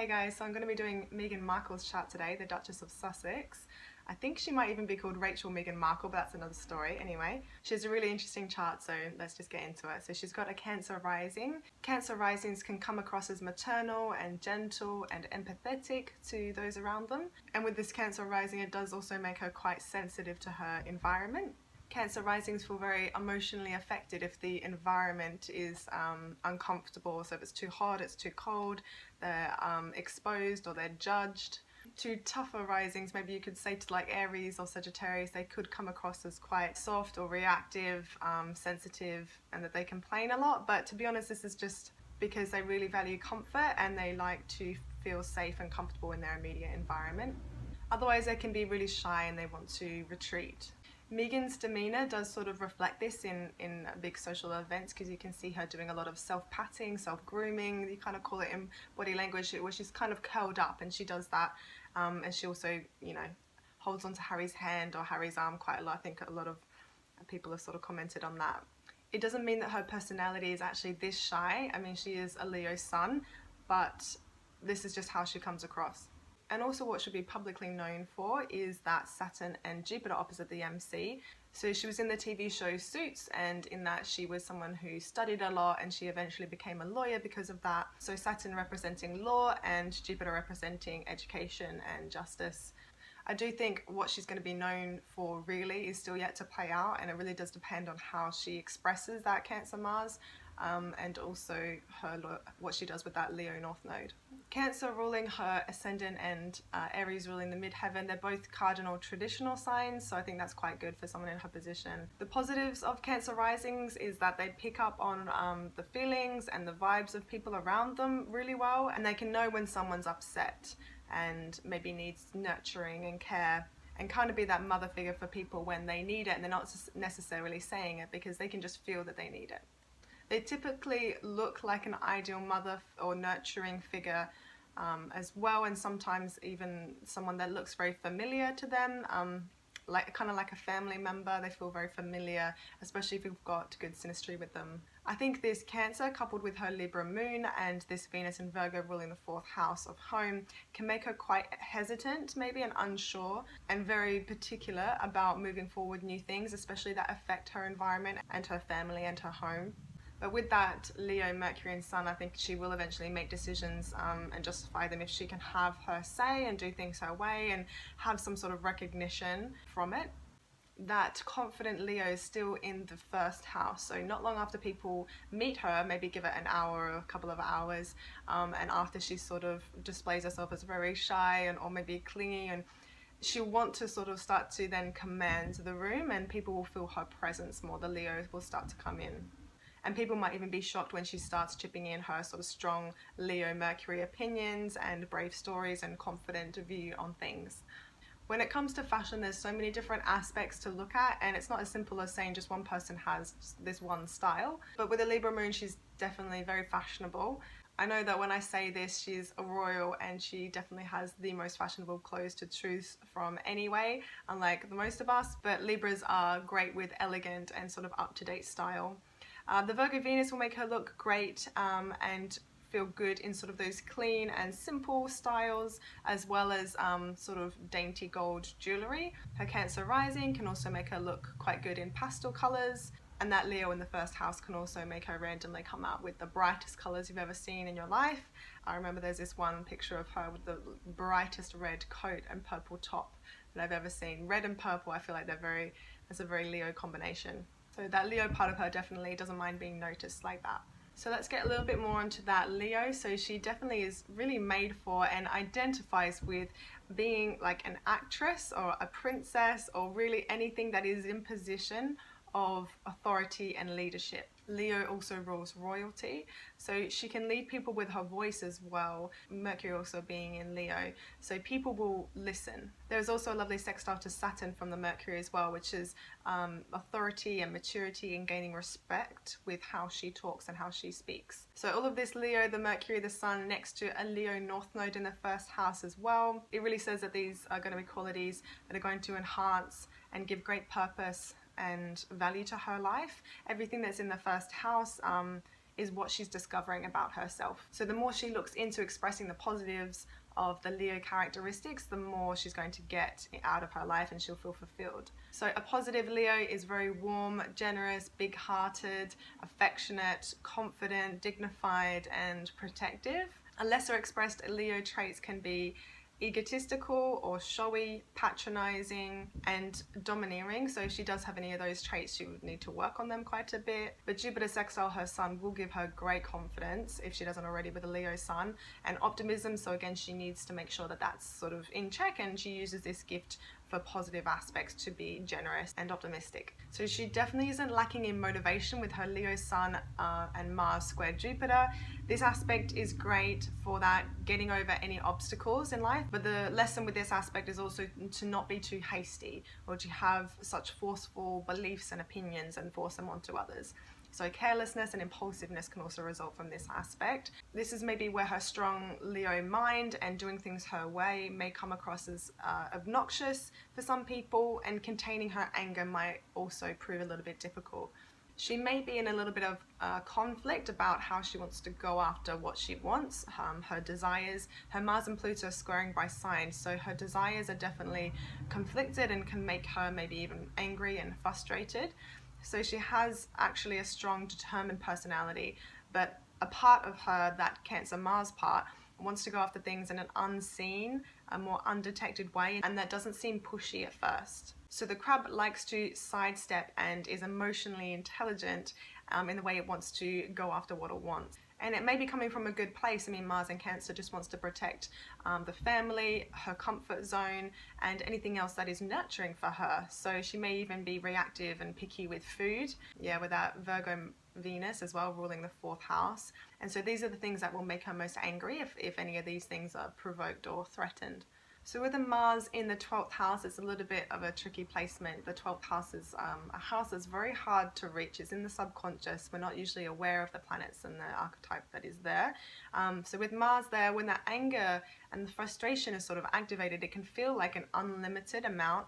Hey guys, so I'm going to be doing Meghan Markle's chart today, the Duchess of Sussex. I think she might even be called Rachel Meghan Markle, but that's another story. Anyway, she has a really interesting chart, so let's just get into it. So she's got a Cancer rising. Cancer risings can come across as maternal and gentle and empathetic to those around them. And with this Cancer rising, it does also make her quite sensitive to her environment. Cancer risings feel very emotionally affected if the environment is uncomfortable. So if it's too hot, it's too cold, they're exposed or they're judged. To tougher risings, maybe you could say to like Aries or Sagittarius, they could come across as quite soft or reactive, sensitive, and that they complain a lot. But to be honest, this is just because they really value comfort and they like to feel safe and comfortable in their immediate environment. Otherwise, they can be really shy and they want to retreat. Meghan's demeanour does sort of reflect this in big social events, because you can see her doing a lot of self-patting, self-grooming, you kind of call it in body language, where she's kind of curled up, and she does that, and she also, you know, holds onto Harry's hand or Harry's arm quite a lot. I think a lot of people have sort of commented on that. It doesn't mean that her personality is actually this shy. I mean, she is a Leo sun, but this is just how she comes across. And also what she'll be publicly known for is that Saturn and Jupiter opposite the MC. So she was in the TV show Suits, and in that she was someone who studied a lot, and she eventually became a lawyer because of that. So Saturn representing law and Jupiter representing education and justice. I do think what she's going to be known for really is still yet to play out, and it really does depend on how she expresses that Cancer Mars, and also what she does with that Leo North Node. Cancer ruling her Ascendant and Aries ruling the midheaven, they're both cardinal traditional signs, so I think that's quite good for someone in her position. The positives of Cancer risings is that they pick up on the feelings and the vibes of people around them really well, and they can know when someone's upset and maybe needs nurturing and care, and kind of be that mother figure for people when they need it, and they're not necessarily saying it because they can just feel that they need it. They typically look like an ideal mother or nurturing figure as well, and sometimes even someone that looks very familiar to them, kind of like a family member. They feel very familiar, especially if you've got good synastry with them. I think this Cancer, coupled with her Libra moon and this Venus in Virgo ruling the 4th house of home, can make her quite hesitant maybe and unsure, and very particular about moving forward new things, especially that affect her environment and her family and her home. But with that Leo, Mercury and Sun, I think she will eventually make decisions and justify them if she can have her say and do things her way and have some sort of recognition from it. That confident Leo is still in the 1st house, so not long after people meet her, maybe give it an hour or a couple of hours, and after she sort of displays herself as very shy or maybe clingy, and she'll want to sort of start to then command the room, and people will feel her presence more. The Leos will start to come in. And people might even be shocked when she starts chipping in her sort of strong Leo Mercury opinions and brave stories and confident view on things. When it comes to fashion, there's so many different aspects to look at, and it's not as simple as saying just one person has this one style. But with a Libra moon, she's definitely very fashionable. I know that when I say this, she's a royal, and she definitely has the most fashionable clothes to choose from anyway, unlike the most of us. But Libras are great with elegant and sort of up-to-date style. The Virgo Venus will make her look great and feel good in sort of those clean and simple styles, as well as sort of dainty gold jewellery. Her Cancer rising can also make her look quite good in pastel colours, and that Leo in the 1st house can also make her randomly come out with the brightest colours you've ever seen in your life. I remember there's this one picture of her with the brightest red coat and purple top that I've ever seen. Red and purple, I feel like that's a very Leo combination. So that Leo part of her definitely doesn't mind being noticed like that. So let's get a little bit more into that Leo. So she definitely is really made for and identifies with being like an actress or a princess, or really anything that is in position of authority and leadership. Leo also rules royalty, so she can lead people with her voice as well, Mercury also being in Leo, so people will listen. There's also a lovely sextile to Saturn from the Mercury as well, which is authority and maturity and gaining respect with how she talks and how she speaks. So all of this Leo, the Mercury, the Sun next to a Leo North Node in the 1st house as well, it really says that these are going to be qualities that are going to enhance and give great purpose and value to her life. Everything that's in the 1st house is what she's discovering about herself. So the more she looks into expressing the positives of the Leo characteristics, the more she's going to get out of her life and she'll feel fulfilled. So a positive Leo is very warm, generous, big-hearted, affectionate, confident, dignified, and protective. A lesser expressed Leo traits can be egotistical or showy, patronizing, and domineering. So if she does have any of those traits, she would need to work on them quite a bit. But Jupiter sextile her sun will give her great confidence, if she doesn't already with a Leo sun, and optimism. So again, she needs to make sure that that's sort of in check, and she uses this gift for positive aspects to be generous and optimistic. So she definitely isn't lacking in motivation with her Leo sun and Mars square Jupiter. This aspect is great for that getting over any obstacles in life, but the lesson with this aspect is also to not be too hasty or to have such forceful beliefs and opinions and force them onto others. So carelessness and impulsiveness can also result from this aspect. This is maybe where her strong Leo mind and doing things her way may come across as obnoxious for some people, and containing her anger might also prove a little bit difficult. She may be in a little bit of conflict about how she wants to go after what she wants, her desires. Her Mars and Pluto are squaring by sign, so her desires are definitely conflicted and can make her maybe even angry and frustrated. So she has actually a strong, determined personality, but a part of her, that Cancer Mars part, wants to go after things in an unseen, a more undetected way, and that doesn't seem pushy at first. So the crab likes to sidestep and is emotionally intelligent in the way it wants to go after what it wants. And it may be coming from a good place. I mean, Mars in Cancer just wants to protect the family, her comfort zone, and anything else that is nurturing for her. So she may even be reactive and picky with food. Yeah, with that Virgo Venus as well ruling the 4th house. And so these are the things that will make her most angry if any of these things are provoked or threatened. So with a Mars in the 12th house, it's a little bit of a tricky placement. The 12th house is a house that's very hard to reach. It's in the subconscious. We're not usually aware of the planets and the archetype that is there. So with Mars there, when that anger and the frustration is sort of activated, it can feel like an unlimited amount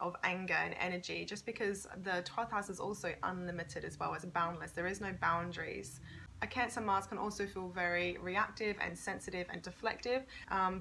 of anger and energy, just because the 12th house is also unlimited as well as boundless. There is no boundaries. A Cancer Mars can also feel very reactive and sensitive and deflective,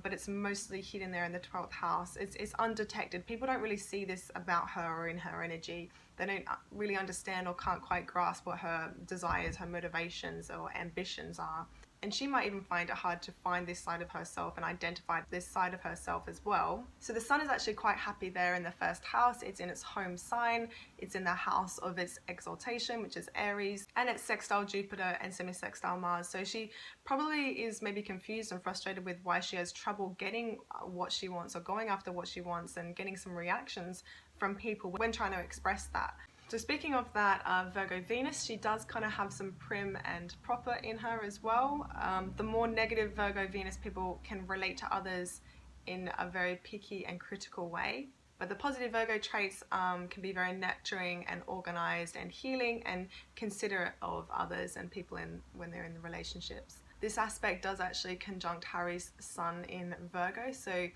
but it's mostly hidden there in the 12th house. It's undetected. People don't really see this about her or in her energy. They don't really understand or can't quite grasp what her desires, her motivations or ambitions are. And she might even find it hard to find this side of herself and identify this side of herself as well. So the sun is actually quite happy there in the 1st house. It's in its home sign. It's in the house of its exaltation, which is Aries, and it's sextile Jupiter and semi-sextile Mars. So she probably is maybe confused and frustrated with why she has trouble getting what she wants or going after what she wants and getting some reactions from people when trying to express that. So speaking of that Virgo Venus, she does kind of have some prim and proper in her as well. The more negative Virgo Venus people can relate to others in a very picky and critical way. But the positive Virgo traits can be very nurturing and organized and healing and considerate of others and people when they're in relationships. This aspect does actually conjunct Harry's sun in Virgo, so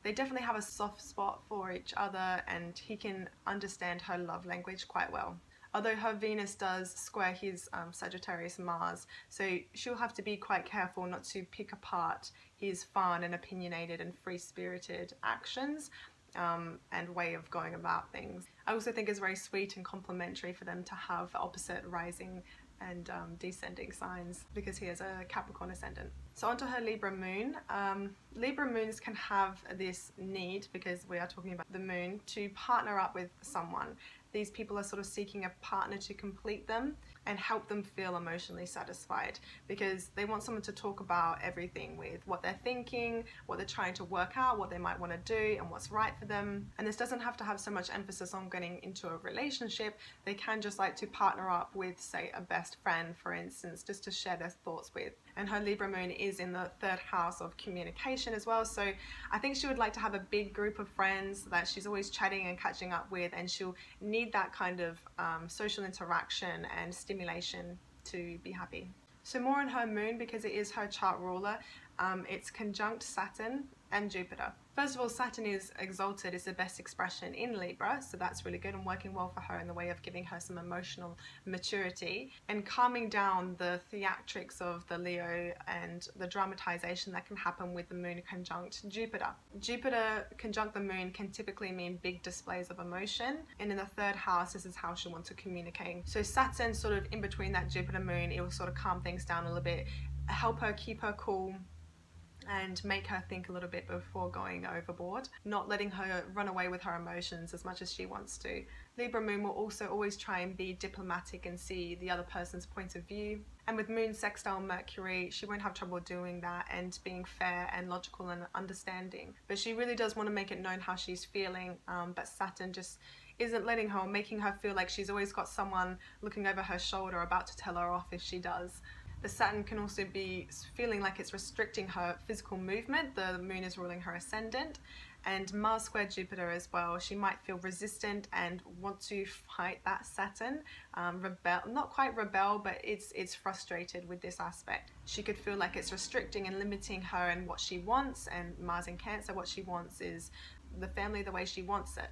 they definitely have a soft spot for each other, and he can understand her love language quite well. Although her Venus does square his Sagittarius Mars, so she'll have to be quite careful not to pick apart his fun and opinionated and free-spirited actions and way of going about things. I also think it's very sweet and complimentary for them to have opposite rising and descending signs, because he has a Capricorn ascendant. So onto her Libra moon. Libra moons can have this need, because we are talking about the moon, to partner up with someone. These people are sort of seeking a partner to complete them and help them feel emotionally satisfied, because they want someone to talk about everything with, what they're thinking, what they're trying to work out, what they might want to do and what's right for them. And this doesn't have to have so much emphasis on getting into a relationship. They can just like to partner up with, say, a best friend, for instance, just to share their thoughts with. And her Libra moon is in the 3rd house of communication as well, so I think she would like to have a big group of friends that she's always chatting and catching up with, and she'll need that kind of social interaction and stimulation to be happy. So more on her moon, because it is her chart ruler, It's conjunct Saturn and Jupiter. First of all, Saturn is exalted, is the best expression in Libra, so that's really good and working well for her in the way of giving her some emotional maturity and calming down the theatrics of the Leo and the dramatization that can happen with the moon conjunct Jupiter. Jupiter conjunct the moon can typically mean big displays of emotion, and in the third house, this is how she wants to communicate. So Saturn sort of in between that Jupiter moon, it will sort of calm things down a little bit, help her keep her cool, and make her think a little bit before going overboard, not letting her run away with her emotions as much as she wants to. Libra moon will also always try and be diplomatic and see the other person's point of view. And with moon sextile Mercury, she won't have trouble doing that and being fair and logical and understanding. But she really does want to make it known how she's feeling, but Saturn just isn't letting her, making her feel like she's always got someone looking over her shoulder about to tell her off if she does. The Saturn can also be feeling like it's restricting her physical movement. The moon is ruling her ascendant, and Mars squared Jupiter as well. She might feel resistant and want to fight that Saturn, rebel, not quite rebel, but it's frustrated with this aspect. She could feel like it's restricting and limiting her and what she wants, and Mars in Cancer, what she wants is the family the way she wants it.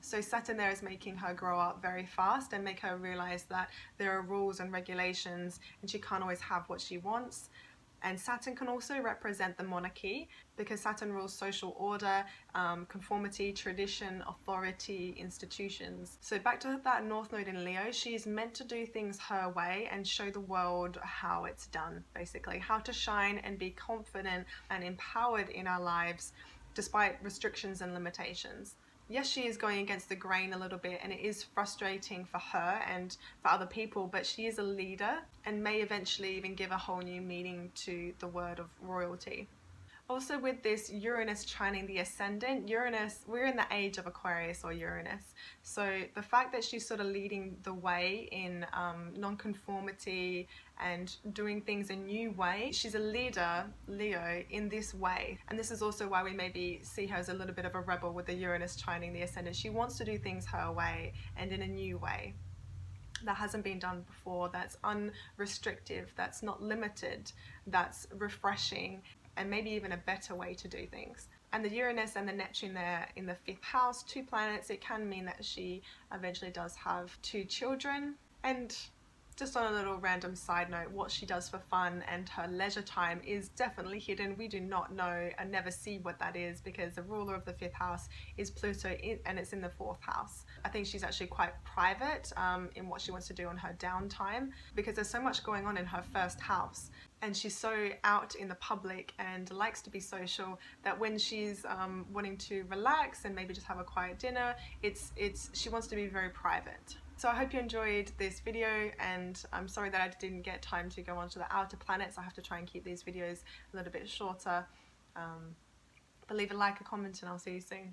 So Saturn there is making her grow up very fast and make her realize that there are rules and regulations and she can't always have what she wants. And Saturn can also represent the monarchy because Saturn rules social order, conformity, tradition, authority, institutions. So back to that North Node in Leo, she's meant to do things her way and show the world how it's done, basically. How to shine and be confident and empowered in our lives despite restrictions and limitations. Yes, she is going against the grain a little bit and it is frustrating for her and for other people, but she is a leader and may eventually even give a whole new meaning to the word of royalty. Also with this Uranus trining the Ascendant, Uranus, we're in the age of Aquarius or Uranus. So the fact that she's sort of leading the way in non-conformity and doing things a new way, she's a leader, Leo, in this way. And this is also why we maybe see her as a little bit of a rebel with the Uranus trining the Ascendant. She wants to do things her way and in a new way that hasn't been done before, that's unrestrictive, that's not limited, that's refreshing, and maybe even a better way to do things. And the Uranus and the Neptune there in the 5th house, 2 planets, it can mean that she eventually does have 2 children. And just on a little random side note, what she does for fun and her leisure time is definitely hidden. We do not know and never see what that is because the ruler of the 5th house is Pluto and it's in the 4th house. I think she's actually quite private in what she wants to do on her downtime because there's so much going on in her 1st house. And she's so out in the public and likes to be social that when she's wanting to relax and maybe just have a quiet dinner, she wants to be very private. So I hope you enjoyed this video, and I'm sorry that I didn't get time to go on to the outer planets. I have to try and keep these videos a little bit shorter. But leave a like, a comment, and I'll see you soon.